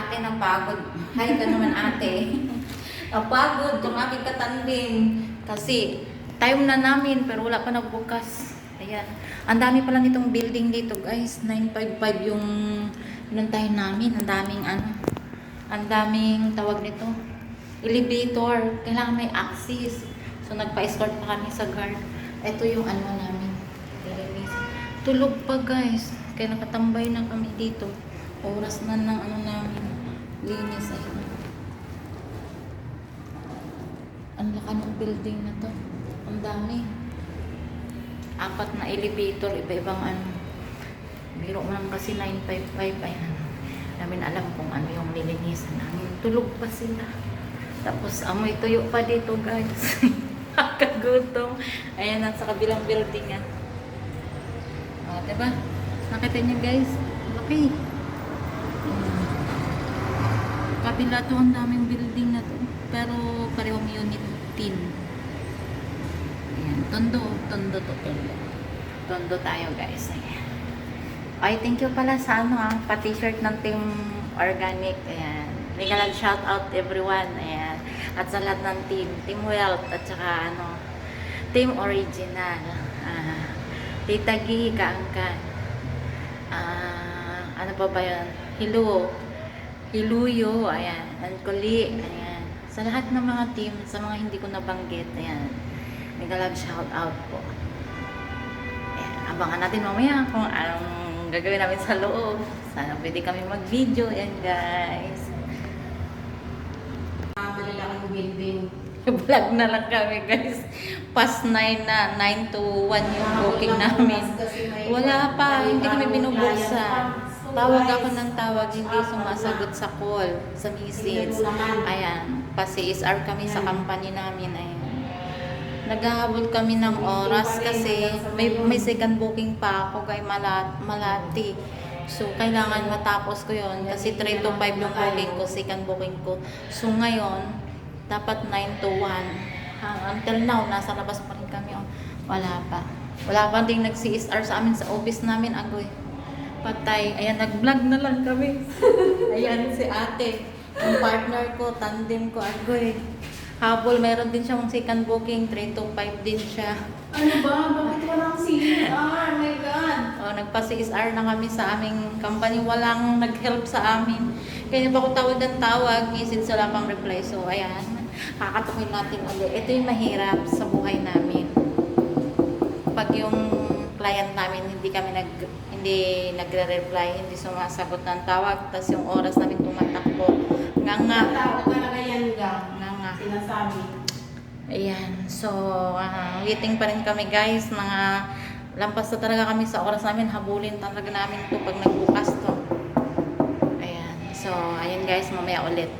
ate napagod. Hi ka naman ate. Napagod yung aking katanding. Kasi time na namin pero wala pa nagbukas. Ayan. Ang dami pa lang itong building dito guys. 955 yung pinuntahin namin. Ang daming ang daming tawag nito. Elevator. Kailangan may access. So nagpa-escort pa kami sa guard. Ito yung namin. Tulog pa guys. Kaya nakatambay na kami dito. Oras na ng namin. Linis ay. Ang laki ng building na to. Ang dami. 4 na elevator. Iba-ibang Biro mo lang kasi 955. Ayan. Namin alam kung ano yung lilinisan namin. Tulog pa sila. Tapos amoy tuyo pa dito guys. Kagutom. Ayan, nasa kabilang building diba? Nakita niyo guys? Laki. Kabila to ang daming building na to. Pero parehong unit 10. Ayan. Tondo to. Tondo tayo guys. Ayan. Ay, thank you pala sa pa-t-shirt ng Team Organic. Ayan. Regalan shout out everyone. Ayan. At sa lahat ng team. Team Wealth. At saka Team Original. Tita Gi, Kaangkan. Ano pa ba yun? Hiluyo. Ayan. Ankuli. Ayan. Sa lahat ng mga team, sa mga hindi ko nabanggit. Ayan. Regalan shout out po. Ayan. Abangan natin mamaya kung anong gagawin namin sa loob. Sana pwede kami mag-video. Ayan guys. Malalaking building. Vlog na lang kami guys. Past 9 na. 9 to 1 yung booking namin. Wala pa. Hindi kami binubuksan. Tawag ako ng tawag. Hindi sumasagot sa call. Sa message. Ayan. Pa-CSR kami sa company namin. Ayan. Naghahabol kami ng oras kasi may second booking pa ako kay Malati. So, kailangan matapos ko yon kasi 3 to 5 yung booking ko, second booking ko. So, ngayon, dapat 9 to 1. Until now, nasa labas pa rin kami. Wala pa. Wala pa ding nag-CSR sa amin sa office namin. Agoy. Patay. Ayan, nag-vlog na lang kami. Ayan si ate. Yung partner ko, tandem ko. Agoy. Habol, meron din siyang second booking, 3 to 5 din siya. Ano ba? Bakit walang CSR? My God! Nagpa-CSR na kami sa aming company. Walang nag-help sa amin. Kaya pa ko tawag ng tawag, message wala pang reply. So, ayan. Kakatukin natin ulit. Ito yung mahirap sa buhay namin. Pag yung client namin, hindi nagre-reply, hindi sumasagot ng tawag, tapos yung oras namin tumatakbo. Nga. Tawag talaga yan gang. Sinasabi. Ayan. So, waiting pa rin kami guys. Mga lampas na talaga kami sa oras namin. Habulin talaga namin ito pag nagbukas to. Ayan. So, ayan guys. Mamaya ulit.